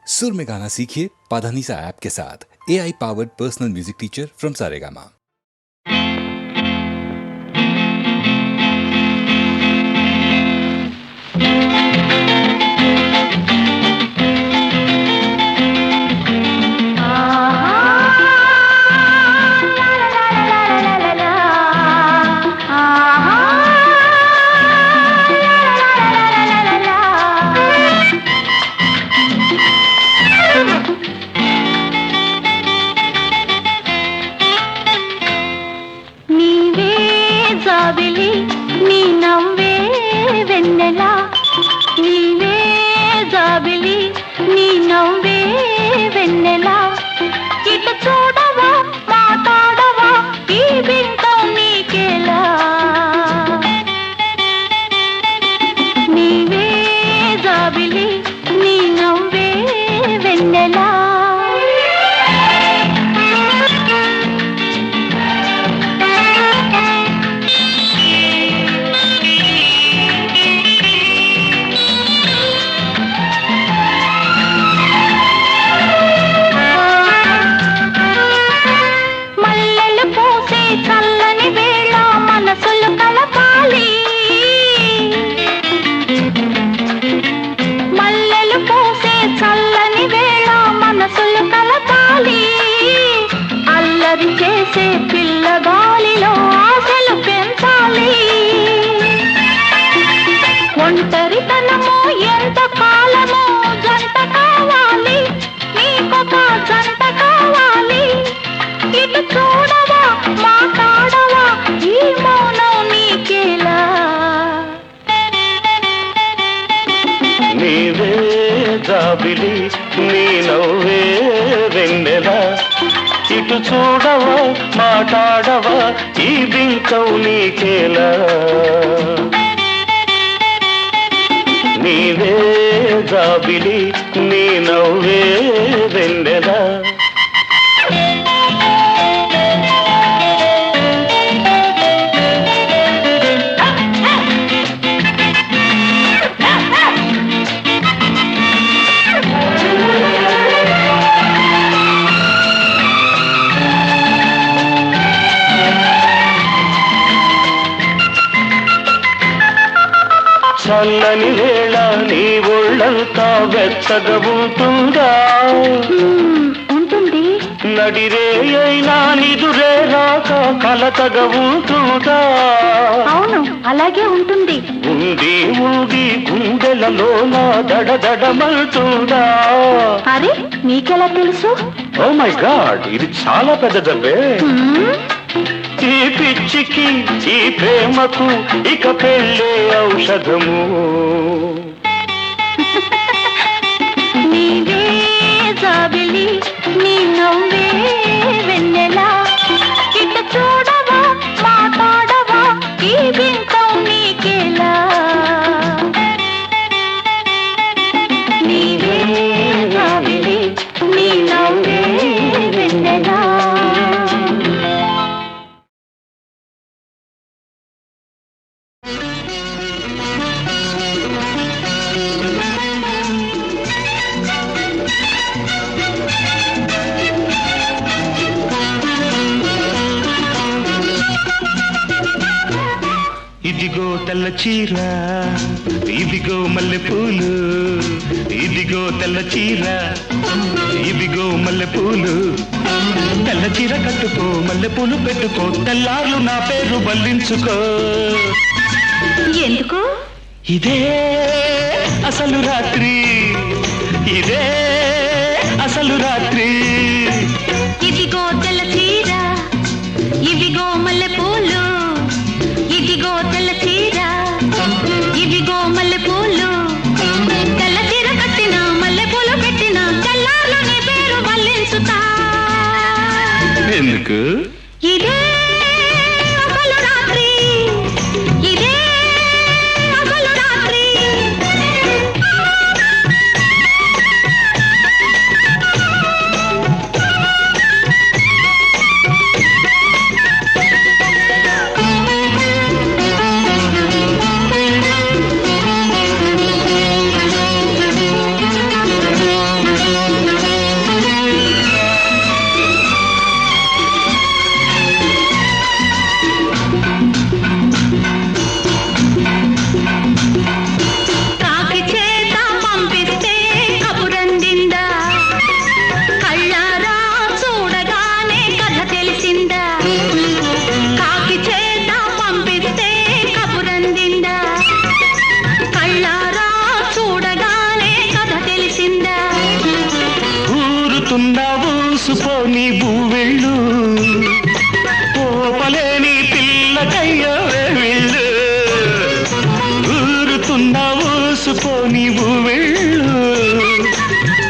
सुर में गाना सीखिए पाधानीसा ऐप के साथ। AI powered personal music teacher from Saregama. ఇటు చూడవా మాట్లాడవా ఈ బింకం నీకేలా నీవే జాబిలి నీ నవ్వే వెన్నెలా చల్లని వేళ నీ ఒళ్ళంతా వెచ్చగా ఉంటుందా ఉంటుంది నడిరే అయినా నిదురే రాక కలతగా ఉంటుందా అవును అలాగే ఉంటుంది ఉంది ఉంది గుండెలలో దడదడమవుతుందా అరే నీకెలా తెలుసు ఓ మై గాడ్ ఇది చాలా పెద్ద దెబ్బే ఈ పిచ్చికి ఈ ప్రేమకు ఇక పెళ్ళే ఔషధము నీవే జాబిలి నీ నవ్వే వెన్నెలా ఇటు చూడవా మాట్లాడవా ఈ బింకం నీకేలా నీవే జాబిలి నీ నవ్వే వెన్నెలా ఇదిగో తెల్ల చీర ఇదిగో మల్లెపూలు ఇదిగో తెల్ల చీర ఇదిగో మల్లెపూలు తెల్ల చీర కట్టుకో మల్లెపూలు పెట్టుకో తెల్లార్లు నా పేరు బల్లించుకో ఎందుకు ఇదే అసలు రాత్రి ఇదే అసలు రాత్రి ఇదిగో తెల్ల చీర ఇదిగో మల్లెపూలు ఇదిగో తెల్ల చీర ఇదిగో మల్లెపూలు తెల్ల చీర కట్టిన మల్లెపూలు పెట్టిన తెల్లార్లు నీ పేరు వల్లించుతా ఎందుకు ఇదే అసలు రాత్రి ఇదే అసలు రాత్రి ఊరుతున్నావు సుపోని బూవెళ్ళు పోపలేని పిల్లకయ్యో వెళ్ళు ఊరుతున్నావు సుపోని బూవెళ్ళు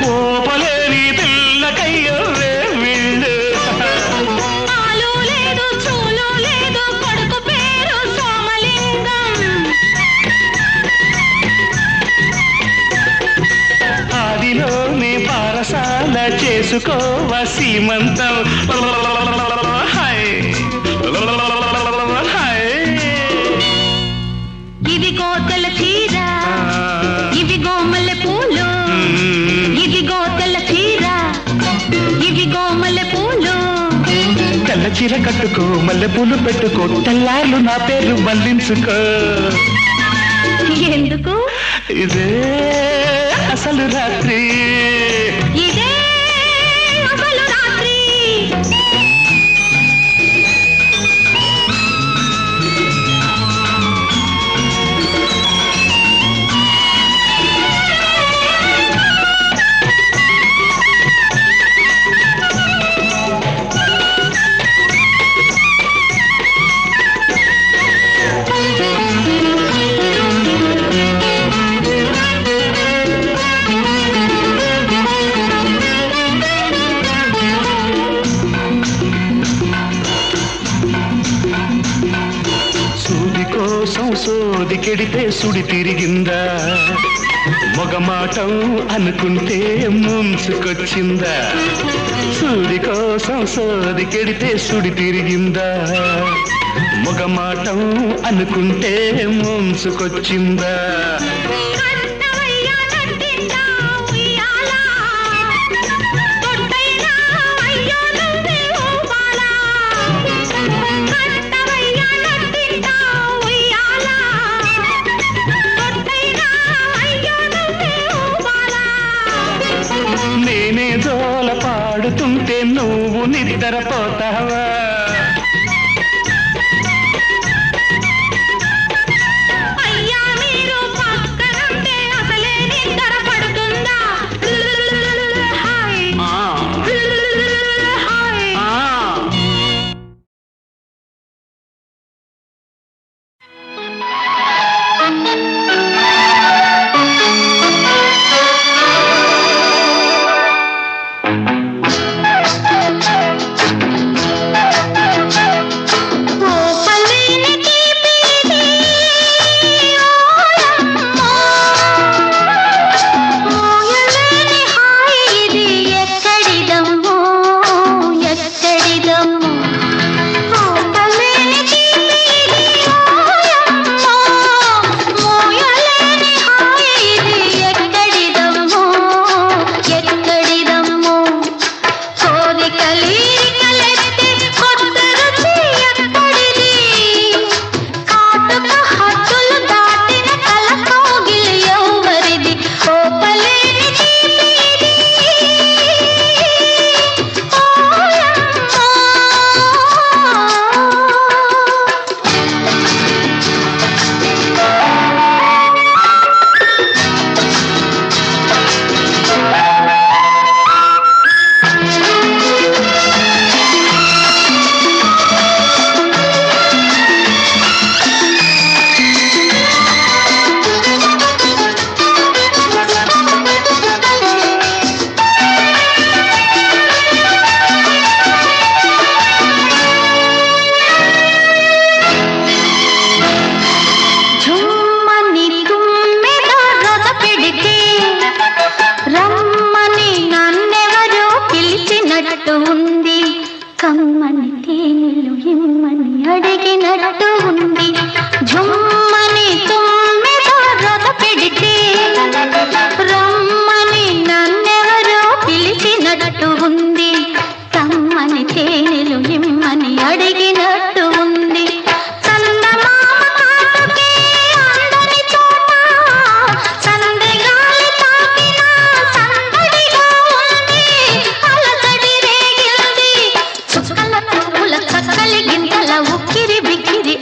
పోపలేని పిల్లకయ్యో వెళ్ళు ఆలు లేదు చూలు లేదు కొడుకు పేరు సోమలింగం ఆదిలోనే పారసాల చేసుకోవ సీమంతం హాయ్ హాయ్ ఇదిగో తెల్ల చీర ఇవిగో మల్లె పూలు ఇదిగో తెల్ల చీర ఇవిగో మల్లె పూలు తెల్ల చీర కట్టుకో మల్లె పూలు పెట్టుకో తెల్లార్లు నా పేరు మళ్ళించుకో ఎందుకు ఇదే అసలు రాత్రి ఇదే అసలు రాత్రి సూది కోసం సోది కెడితే సుడి తిరిగిందా మొగమాటం అనుకుంటే ముంచుకొచ్చిందా సూది కోసం సోది కెడితే సుడి తిరిగిందా మొగమాటం అనుకుంటే ముంచుకొచ్చిందా కన్నవయ్య నట్టిందా ఉయ్యాల తొట్టైనా అయ్యో నువ్వే ఊపాల కన్నవయ్య నట్టిందా ఉయ్యాల తొట్టైనా అయ్యో నువ్వే ఊపాల నేనే జోల పాడుతుంటే నువ్వు నిద్రపోతావా అయ్యా మీరు పక్కనుంటే అసలే నిద్ర పడుతుందా హాయ్ హాయ్ ఉక్కిరి బిక్కిరి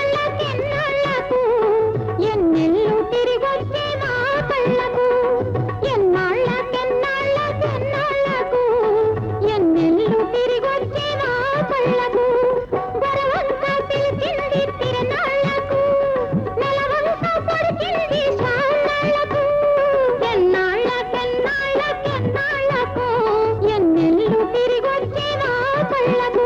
ఎన్నాళ్ళకెన్నాళ్ళకెన్నాళ్ళకు ఎన్నెల్లు తిరిగొచ్చే నా కళ్ళకు ఎన్నాళ్ళకెన్నాళ్ళకెన్నాళ్ళకు ఎన్నెల్లు తిరిగొచ్చే నా కళ్ళకు గొరవంతా పిలిచింది తిరణాళ్ళకు నెలవంతా పొడిచింది సాళ్ళకు ఎన్నాళ్ళకెన్నాళ్ళకెన్నాళ్ళకు ఎన్నెల్లు తిరిగొచ్చే నా కళ్ళకు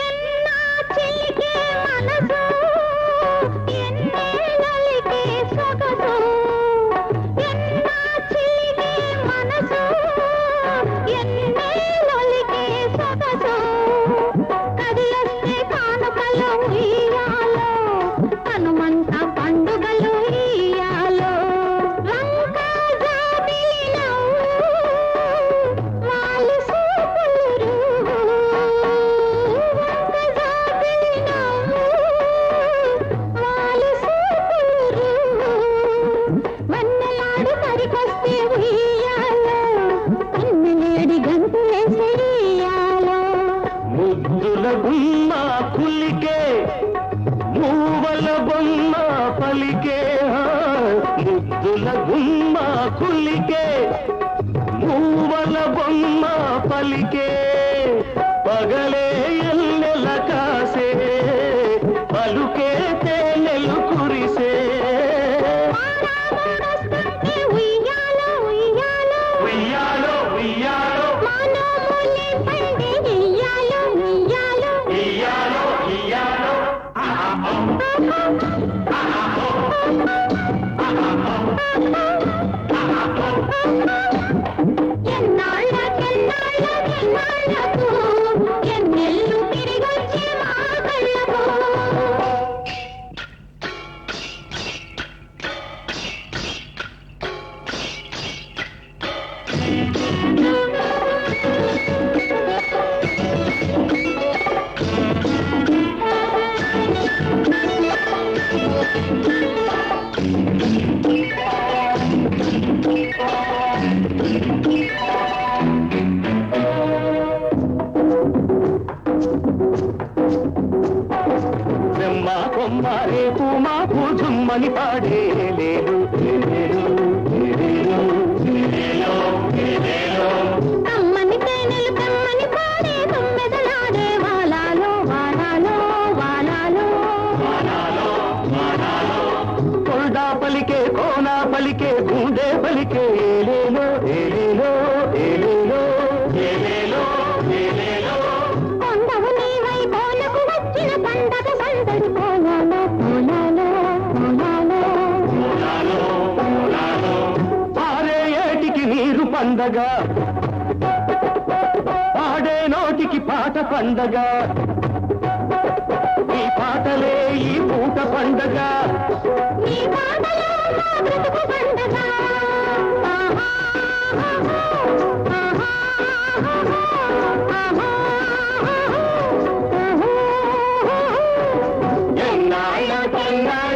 ఎన్నా చిలికే మనసు ఎన్నేళ్ళకే సొగసు ఎన్నా చిలికే మనసు ఎన్నేళ్ళకే సొగసు కదిలొస్తే కానుకలు ఇయ్యాలో హనుమంత పండుగలు ఇయ్యాలో లంకా జాబిలి నవ్వు వాలి సూపులు వన్నెలాడి సరికొస్తే ఉయ్యాలో కన్నెలేడి గంతులేసి ఇయ్యాలో ముద్దుల గుమ్మ కులికే మూవల బొమ్మ పలికే ముద్దుల గుమ్మ కులికే మూవల బొమ్మ పలికే పగలే ఎల్లెల కాసే పలుకే తేనెలు కురిసే మానవుడొస్తుంటే ఉయ్యాలో ఉయ్యాలో ఉయ్యాలో ఉయ్యాలో మానవులే పండి ఇయ్యాలో ఇయ్యాలో ఇయ్యాలో ఇయ్యాలో ఎన్నాళ్ళకెన్నాళ్ళకెన్నాళ్ళకు ఎన్నెల్లు తిరిగొచ్చే మా కళ్ళకు బ్రహ్మ కొమ్మ రేపు మాకు జుమ్మని పాడే లేలు లేలు లేలు లేలో లేలో కమ్మని తేనెలు కమ్మని పాడే తుమ్మెదలాడే వాలాలో వాలాలో వాలాలో కొండా పలికే కోనా పలికే గుండె పలికే ఏలేలో ఏలేలో ఏలేలో ఏలేలో ఏలేలో కొండవు నీవై కోలకు వచ్చిన పండగ సందడి పోలాలో పోలాలో పోలాలో పారే ఏటికి నీరు పండగ పాడే నోటికి పాట పండగ ఈ పాటలే ఈ పూట పండగ నీ పాటలో నా బ్రతుకు పండగ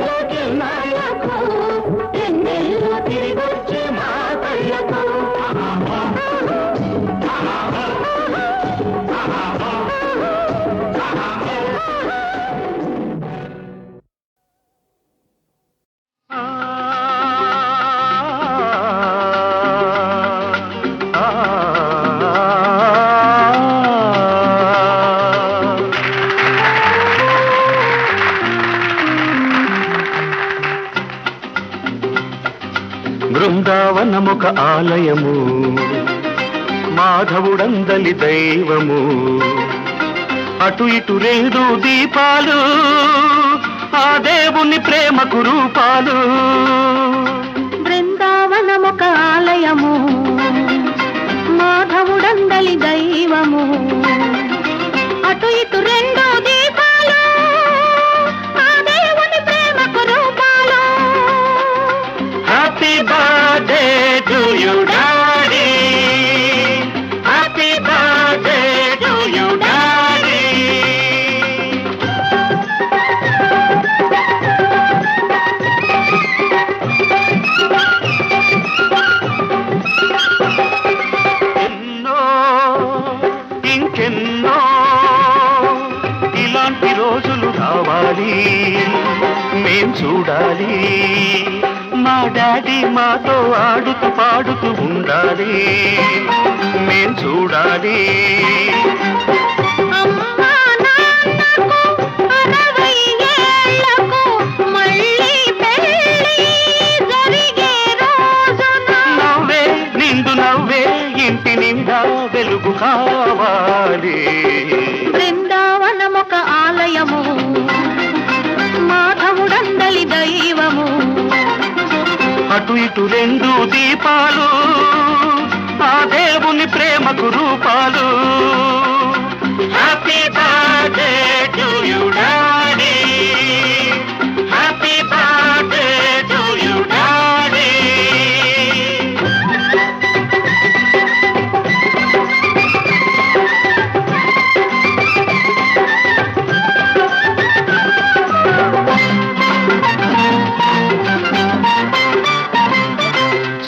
ఎన్నాళ్ళకెన్నాళ్ళకెన్నాళ్ళకు ఎన్నెల్లు తిరిగొచ్చే మా కళ్ళకు బృందావనముక ఆలయము మాధవుడందలి దైవము అటు ఇటు రెండు దీపాలు ఆ దేవుని ప్రేమకు రూపాలు బృందావనమొక ఆలయము మాధవుడందలి మాధవుడందలి దైవము అటు ఇటు రెండు దీపాలు ఆ దేవుని ప్రేమకు రూపాలు. Happy birthday to you daddy, happy birthday to you daddy. ఎన్నో ఇంకెన్నో ఇలాంటి రోజులు రావాలి, మేం చూడాలి. మా డాడీ మాతో ఆడుతూ పాడుతూ ఉండాలి, మేం చూడాలి. అమ్మా నాన్నకు 60 ఏళ్లకు మళ్ళీ పెళ్లి జరిగే రోజున నవ్వే నిండు నవ్వే ఇంటి నిండా వెలుగు కావాలి. బృందావనమొక ఆలయము మాధవుడందలి దైవము అటు ఇటు రెండు దీపాలు ఆ దేవుని ప్రేమకు రూపాలు. Happy birthday to you daddy, happy birthday to you daddy.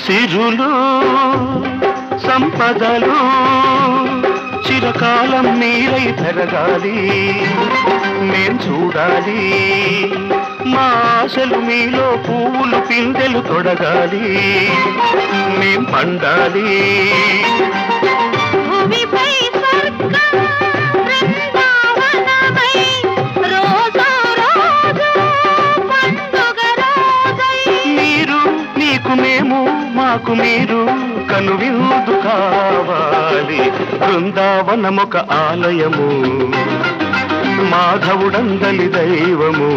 సిరులు సంపదలు చిరకాలం మీరై పెరగాలి, మేం చూడాలి. మా ఆశలు మీలో పువ్వులు పిందెలు తొడగాలి, మేం పండాలి. భూమిపై స్వర్గం బృందావనమై రోజు రోజు పండుగ రోజై మీరు నీకు మేము మాకు మీరు కనువిందు కావాలి. బృందావనమొక ఆలయము మాధవుడందలి దైవము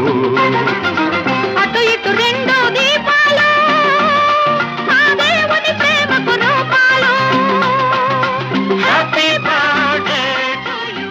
అటు ఇటు రెండు దీపాలు ఆ దేవుని ప్రేమకు రూపాలు. Happy birthday to you.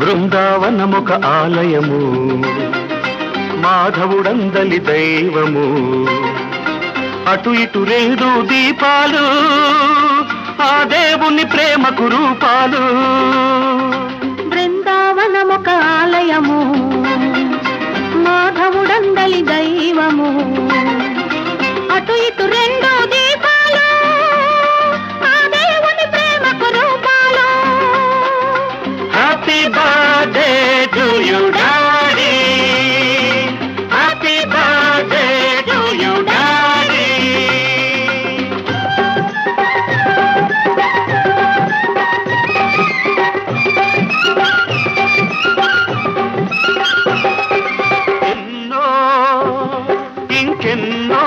బృందావనమొక ఆలయము మాధవుడందలి దైవము అటు ఇటు రెండు దీపాలు ఆ దేవుని ప్రేమకు రూపాలు. బృందావనమొక ఆలయము మాధవుడందలి దైవము అటు ఇటు రెండు దీపాలు ఆ దేవుని ప్రేమకు రూపాలు. Happy birthday to you daddy, happy birthday to you daddy. ఎన్నో ఇంకెన్నో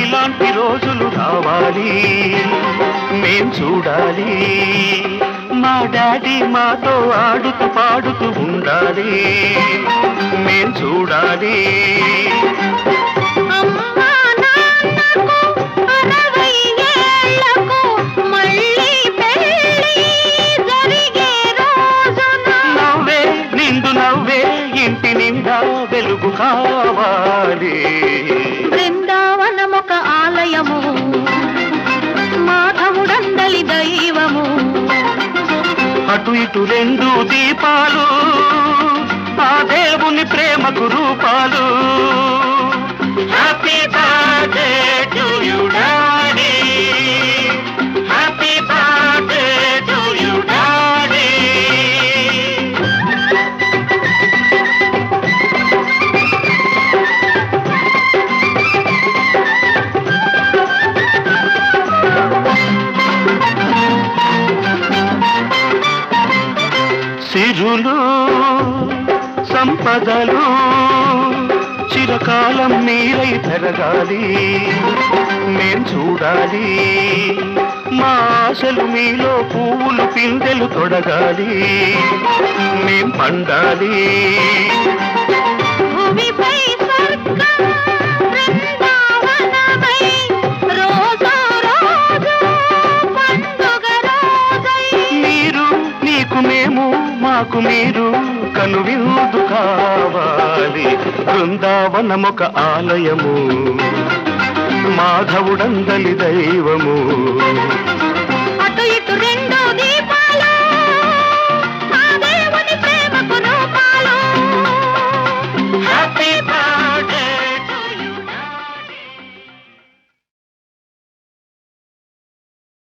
ఇలాంటి రోజులు రావాలి, మేం చూడాలి. మా డాడీ మాతో ఆడుతూ పాడుతూ ఉండాలి, మేం చూడాలి. అమ్మా నాన్నకు 60 ఏళ్లకు మళ్ళీ పెళ్లి జరిగే రోజున నవ్వే నిండు నవ్వే ఇంటి నిండా వెలుగు కావాలి. బృందావనమొక ఆలయము మాధవుడందలి దైవము అటు ఇటు రెండు దీపాలు ఆ దేవుని ప్రేమకు రూపాలు. Happy birthday to you daddy, happy birthday to you daddy. సిరులు సంపదలు చిర కలకాలం మీరై పెరగాలి మేం చూడాలి మా ఆశలు మీలో పువ్వులు పిందెలు తొడగాలి మేం పండాలి భూమిపై స్వర్గం బృందావనమై రోజు రోజు పండుగ రోజై మీరు నీకు మేము మాకు మీరు కనువిందు కావాలి బృందావనమొక ఆలయము మాధవుడందలి దైవము